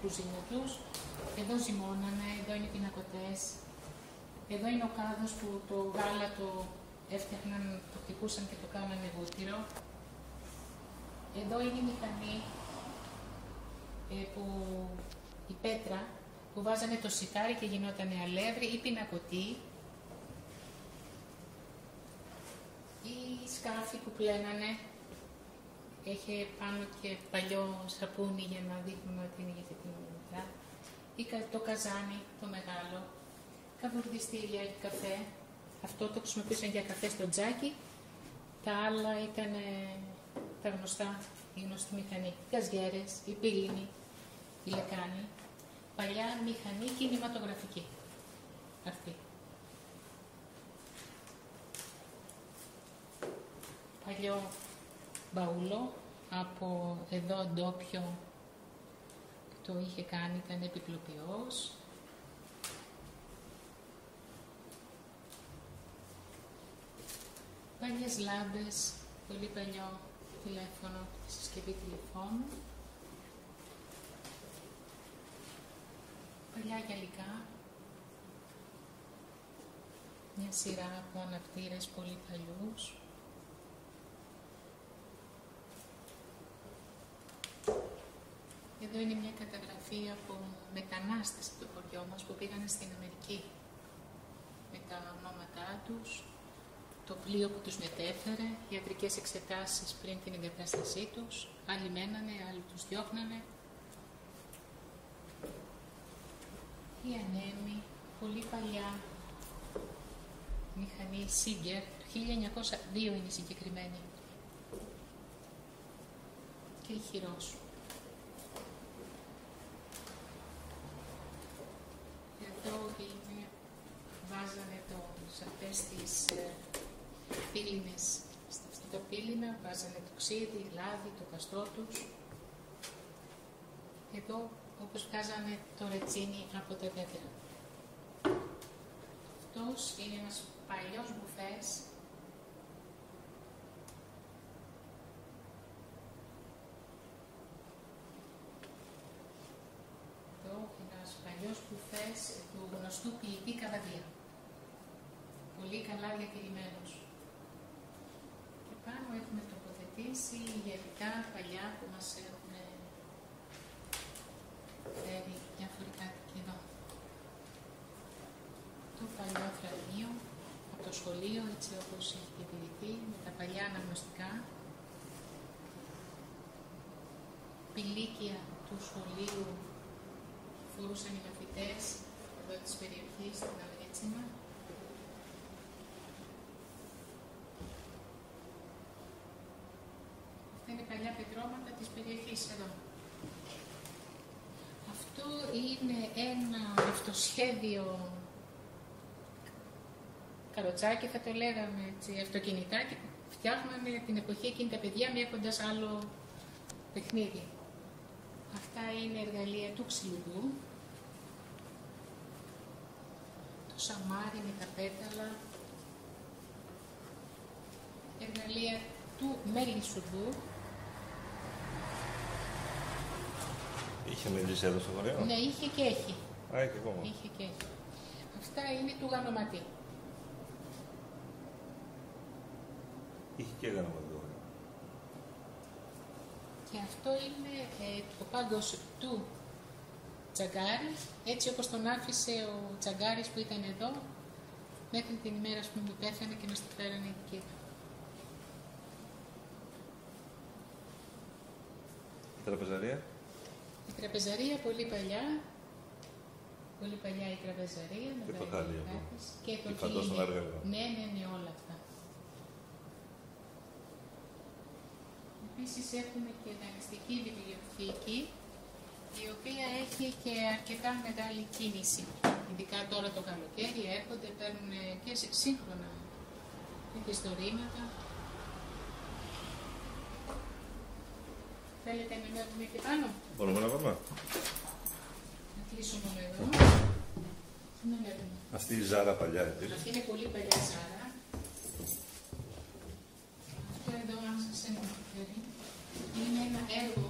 κουζίνα τους. Εδώ ζυμώνανε, εδώ είναι οι πινακωτές. Εδώ είναι ο κάδος που το γάλα το έφτιαχναν, το χτυπούσαν και το κάνανε βούτυρο. Εδώ είναι η μηχανή, η πέτρα, που βάζανε το σιτάρι και γινότανε αλεύρι ή πινακωτή. Ή σκάφη που πλένανε. Έχει πάνω και παλιό σαπούνι για να δείχνουμε ότι είναι για την μετά. Ή το καζάνι, το μεγάλο. Καβουρδιστήρια για καφέ. Αυτό το χρησιμοποιούσαν για καφέ στο τζάκι. Τα άλλα ήταν τα γνωστά, η γνωστή μηχανή. Οι καζιέρες, η πύληνη, η λεκάνη. Παλιά μηχανή κινηματογραφική. Αυτή. Παλιό μπαούλο από εδώ ντόπιο το είχε κάνει, ήταν επιπλοποιός. Παλιές λάμπες, πολύ παλιό τηλέφωνο, συσκευή τηλεφώνου. Παλιά γυαλικά. Μια σειρά από αναπτήρες πολύ παλιούς. Εδώ είναι μια καταγραφή από μετανάστες στο χωριό μας που πήγανε στην Αμερική με τα ονόματά τους, το πλοίο που τους μετέφερε, ιατρικές εξετάσεις πριν την εγκατάστασή τους, άλλοι μένανε, άλλοι τους διώχνανε. Η ανέμη, πολύ παλιά μηχανή Σίγκερ, το 1902 είναι συγκεκριμένη. Και η χειρός. Εδώ είναι, βάζανε σε αυτές τις πύληνες, σε αυτό το πύληνα, βάζανε το ξύδι, λάδι, το καστό τους. Εδώ, όπως βγάζανε το ρετσίνι από τα δέντρα. Αυτός είναι ένας παλιός μπουφές. Εδώ ένας παλιός μπουφές του γνωστού ποιητή Καβαδία. Πολύ καλά διατηρημένος. Και πάνω έχουμε τοποθετήσει γερικά παλιά που μας έχουν φέρει διάφοροι κάτοικοι εδώ. Το παλιό θρανείο από το σχολείο, έτσι όπως έχει διατηρηθεί, με τα παλιά αναγνωστικά. Πηλίκια του σχολείου φορούσαν οι μαθητές εδώ της περιοχής, στην Αλγέτσινα. Αυτά είναι παλιά πετρώματα της περιοχής εδώ. Αυτό είναι ένα αυτοσχέδιο καροτσάκι, θα το λέγαμε έτσι, αυτοκινητάκι που φτιάχνανε την εποχή εκείνη τα παιδιά μοιάζοντας άλλο παιχνίδι. Αυτά είναι εργαλεία του ξυλουργού. Το σαμάρι με τα πέταλα. Εργαλεία του μελισσουργού. Είχε μελισσά εδώ στο χωριό? Ναι, είχε και έχει. Α, έχει ακόμα. Είχε και έχει. Αυτά είναι του γανοματί. Είχε και γανοματί. Και αυτό είναι ο πάγκος του Τσαγκάρη, έτσι όπως τον άφησε ο Τσαγκάρης που ήταν εδώ, μέχρι την ημέρα που πέθανε και μας το φέρανε εκεί. Η τραπεζαρία? Η τραπεζαρία πολύ παλιά. Πολύ παλιά η τραπεζαρία. Και το χάλι εδώ. Και το χάλι. Ναι, όλα αυτά. Επίσης έχουμε και δανειστική βιβλιοθήκη, η οποία έχει και αρκετά μεγάλη κίνηση. Ειδικά τώρα το καλοκαίρι έρχονται, παίρνουν και σύγχρονα ιστορήματα. Θέλετε να ανέβουμε και πάνω? Μπορούμε να πάμε. Να κλείσω μόνο εδώ. Να ανέβουμε. Αυτή η Ζάρα παλιά επίσης. Αυτή είναι πολύ παλιά Ζάρα. Αυτό εδώ, αν σας ενδιαφέρει, είναι ένα έργο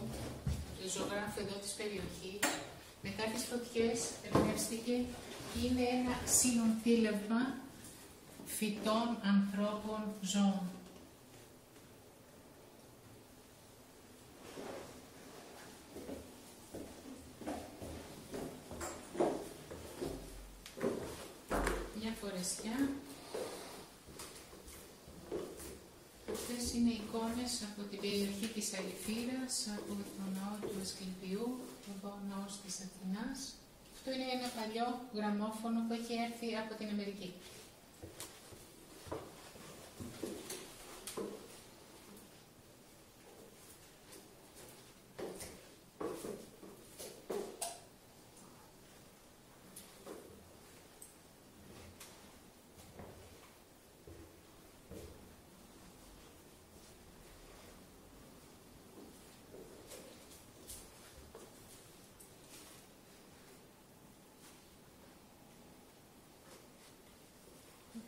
του ζωγράφου εδώ της περιοχής. Μετά τις φωτιές εμπνεύστηκε. Είναι ένα συνονθήλευμα φυτών, ανθρώπων, ζώων. Μια φορεσιά. Αυτές είναι εικόνες από την περιοχή της Αλυφήρας, από το ναό του Ασκληπιού, το ναός της Αθηνάς. Αυτό είναι ένα παλιό γραμμόφωνο που έχει έρθει από την Αμερική.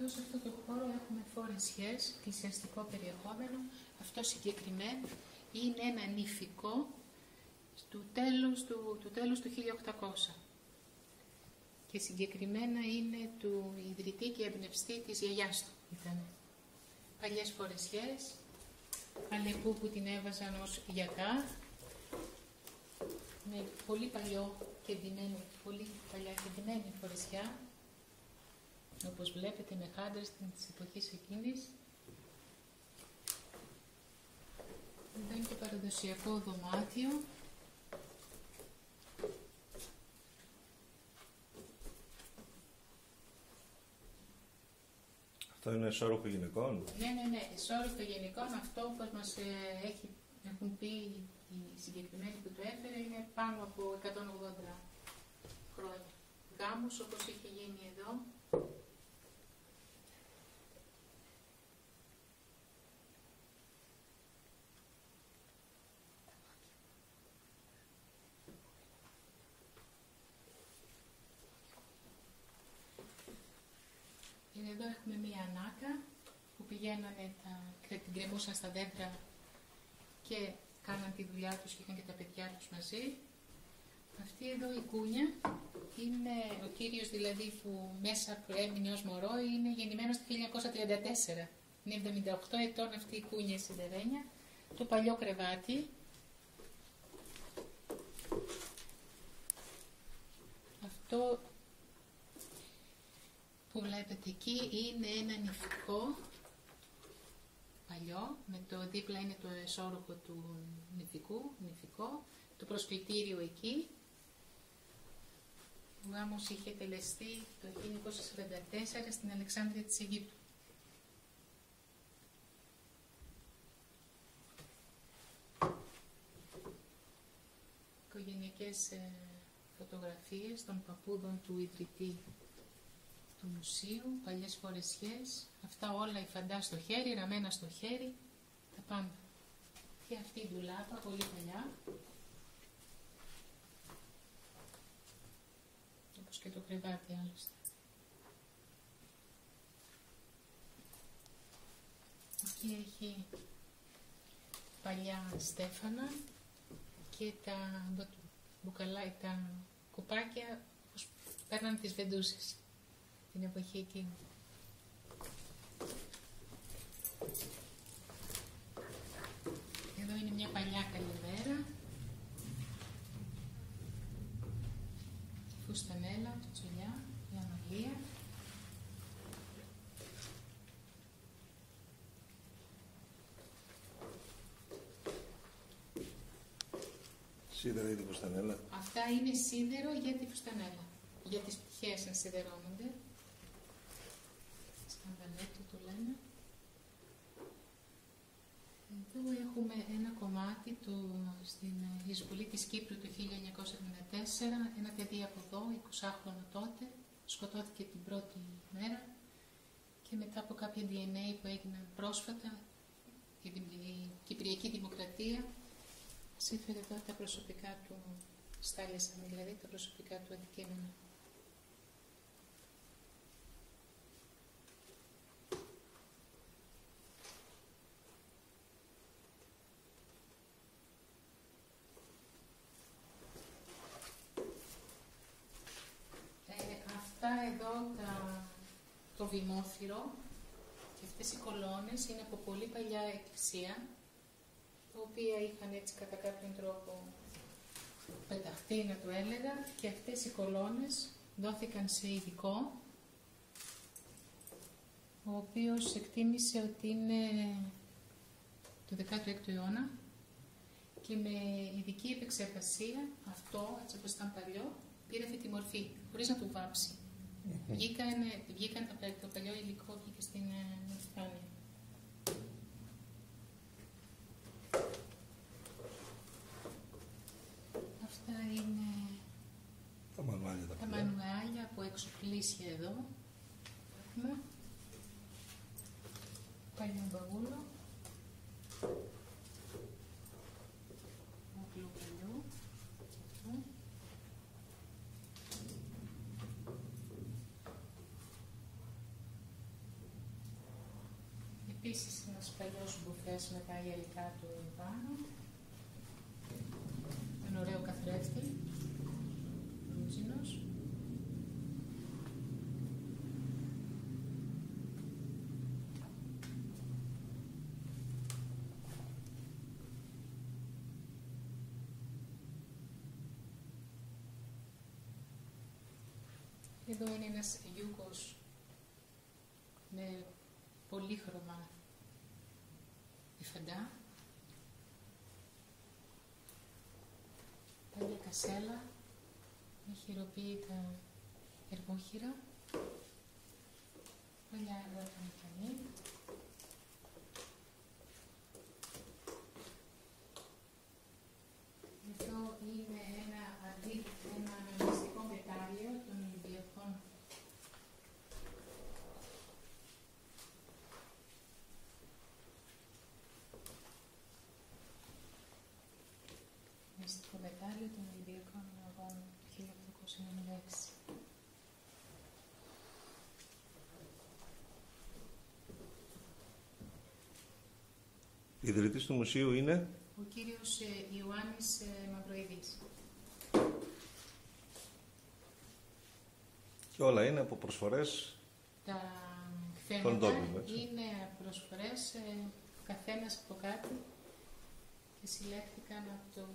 Εδώ σε αυτό το χώρο έχουμε φορεσιές, εκκλησιαστικό περιεχόμενο. Αυτό συγκεκριμένο είναι ένα νηφικό του τέλους του 1800. Και συγκεκριμένα είναι του ιδρυτή και εμπνευστή της γιαγιάς του. Ήταν παλιές φορεσιές, αλεπού που την έβαζαν ως γιακά, με πολύ παλιά κεντυμένη φορεσιά, όπως βλέπετε με χάντρες της εποχής εκείνης. Εδώ είναι και παραδοσιακό δωμάτιο. Αυτό είναι ισόρροπο γυναικών. Ναι, ισόρροπο γυναικών. Αυτό όπως μας έχουν πει οι συγκεκριμένοι που το έφερε είναι πάνω από 180 χρόνια. Γάμους όπως είχε γίνει εδώ. Εδώ έχουμε μία ανάκα που πηγαίνανε, την κρεμούσαν στα δέντρα και κάναν τη δουλειά τους και είχαν και τα παιδιά τους μαζί. Αυτή εδώ η κούνια είναι ο κύριος δηλαδή που μέσα που έμεινε ως μωρό, είναι γεννημένος το 1934. Είναι 78 ετών αυτή η κούνια σιδερένια. Το παλιό κρεβάτι. Αυτό που βλέπετε εκεί είναι ένα νηφικό παλιό, με το δίπλα είναι το εσώρουχο του νηφικό, το προσκλητήριο εκεί. Ο γάμος είχε τελεστεί το 1944 στην Αλεξάνδρεια της Αιγύπτου. Οικογενειακές φωτογραφίες των παππούδων του ιδρυτή του μουσείου, παλιές φορεσιές, αυτά όλα υφαντά στο χέρι, ραμμένα στο χέρι, τα πάντα. Και αυτή η ντουλάπα, πολύ παλιά, όπως και το κρεβάτι άλλωστε. Εκεί έχει παλιά στέφανα και τα μπουκαλάκια, τα κουπάκια, όπως παίρναν τις βεντούσες την εποχή εκείνη. Εδώ είναι μια παλιά καλημέρα. Φουστανέλα, τσουλιά, η Αμαλία. Σίδερα ή τη φουστανέλα. Αυτά είναι σίδερο για τη φουστανέλα. Για τις πτυχές να σιδερώνονται. Σκανδαλέτο το λένε. Εδώ έχουμε ένα κομμάτι στην εισβολή της Κύπρου το 1974. Ένα παιδί από εδώ, 20χρονο τότε, σκοτώθηκε την πρώτη μέρα και μετά από κάποια DNA που έγιναν πρόσφατα, η Κυπριακή Δημοκρατία σύμφερε εδώ τα προσωπικά του, στάλησαν δηλαδή τα προσωπικά του αντικείμενα. Εδώ το βημόθυρο και αυτές οι κολόνες είναι από πολύ παλιά εκκλησία, τα οποία είχαν έτσι κατά κάποιον τρόπο πεταχτεί, να το έλεγα, και αυτές οι κολόνες δόθηκαν σε ειδικό, ο οποίος εκτίμησε ότι είναι του 16ου αιώνα και με ειδική επεξεργασία αυτό, έτσι όπως ήταν παλιό, πήρε αυτή τη μορφή, χωρίς να του βάψει. Βγήκαν το παλιό υλικό, βγήκε στην επιφάνεια. Αυτά είναι τα μανουάλια από εξοπλίσια εδώ. Έχουμε παλιό μπαγούλο. Επίσης ένας παλιός μπουφές με τα γυαλικά του πάνω. Ένα ωραίο καθρέφτη, ρούτζινος. Εδώ είναι ένας γιούκος με πολύχρωμα υφαντά, παλιά κασέλα με χειροποίητα εργόχειρα, παλιά εργομηχανή. Εδώ είναι ένα μυστικό μετάλλιο των Ολυμπιακών. Μυστικό μετάλλιο των Ολυμπιακών Αγώνων του 1896. Ιδρυτής του μουσείου είναι ο κύριος Ιωάννης Μαυροειδής. Και όλα είναι από προσφορές Τα των θέματα τόπων, είναι προσφορές, καθένας από κάτι, και συλλέχθηκαν από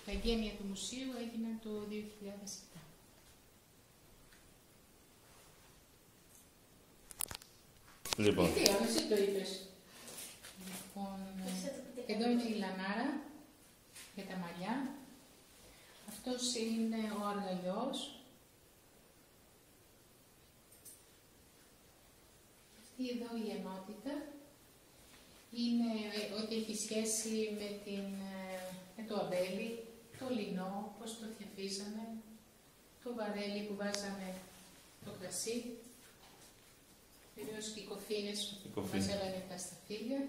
τα εγγένεια του μουσείου, έγιναν το 2007. Λοιπόν. Εσύ το είπες. Λοιπόν, εδώ είναι η λανάρα για τα μαλλιά. Αυτός είναι ο αργαλιός. Αυτή εδώ η ενότητα είναι ό,τι έχει σχέση με το αμπέλι, το λινό, πώς το θιαφίζανε, το βαρέλι που βάζανε το κρασί, βεβαίως και οι κοφίνες που βάζανε τα σταφύλια,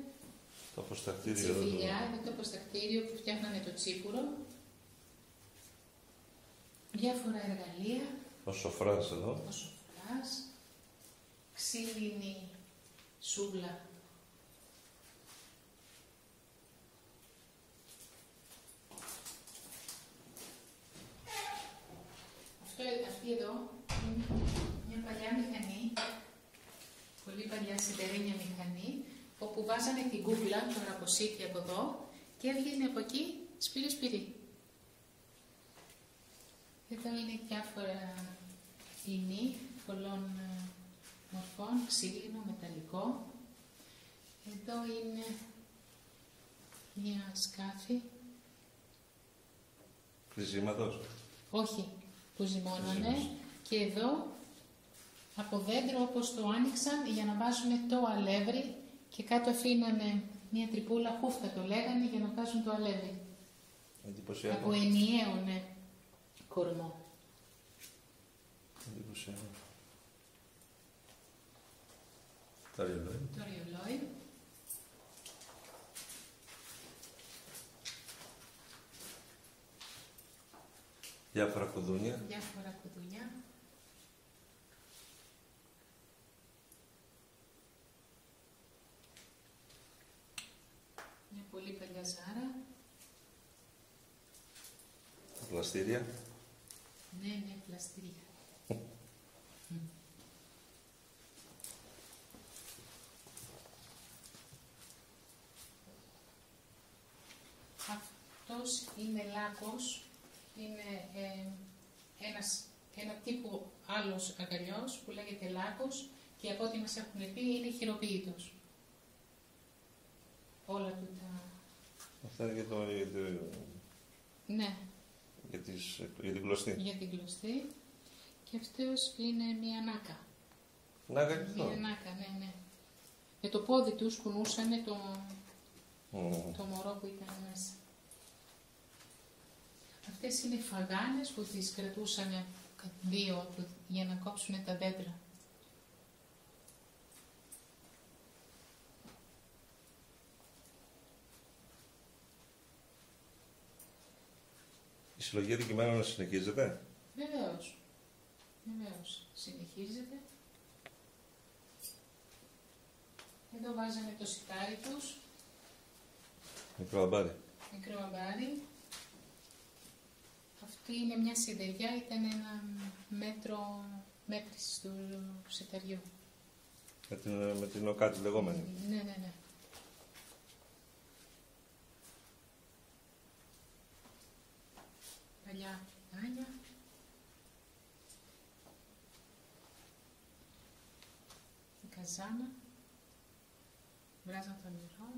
το αποστακτήριο, τσιφιλιά, το αποστακτήριο που φτιάχνανε το τσίπουρο, διάφορα εργαλεία, ο σοφράς εδώ, ο σοφράς, ξύλινη σούβλα. Αυτή εδώ είναι μια παλιά μηχανή, πολύ παλιά σιδερένια μηχανή, όπου βάζανε την κούκλα, το ραποσίτη από εδώ και έβγαινε από εκεί σπυρί-σπυρί. Εδώ είναι διάφορα υλί πολλών μορφών, ξύλινο, μεταλλικό. Εδώ είναι μια σκάφη. Χρυσίματος. Όχι, που ζυμώνανε, και εδώ από δέντρο όπως το άνοιξαν για να βάζουν το αλεύρι και κάτω αφήνανε Μια τρυπούλα χούφτα το λέγανε για να βγάζουν το αλεύρι. Εντυπωσιακό. Από ενιαίο, ναι, κορμό. Εντυπωσιακό. Το ριολόι. Το ριολόι. Διάφορα κουδούνια. Διάφορα κουδούνια. Μια πολύ παλιά ζάρα. Πλαστήρια. Ναι, ναι, πλαστήρια. Αυτός είναι λάκκος, είναι ένα τύπου άλλος αγκαλιός που λέγεται λάκκος και από ό,τι μας έχουν πει είναι χειροποίητος. Όλα του τα... Αυτά είναι Ναι, για την κλωστή. για την κλωστή. Και αυτός είναι μία νάκα. Νάκα και αυτό. Μία νάκα, ναι, ναι. Με το πόδι τους κουνούσανε το μωρό που ήταν μέσα. Αυτές είναι φαγάνες που τις κρατούσαν δύο για να κόψουν τα δέντρα. Η συλλογή αντικειμένων συνεχίζεται. Βεβαίως. Βεβαίως. Συνεχίζεται. Εδώ βάζανε το σιτάρι τους. Μικρό αμπάρι. Μικρό αμπάρι. Αυτή είναι μια σιδεριά, ήταν ένα μέτρο μέτρησης του σιταριού. Με την οκάτη λεγόμενη. Ναι, ναι, ναι. Παλιά άνια. Η καζάνα. Βράζαν το νερό.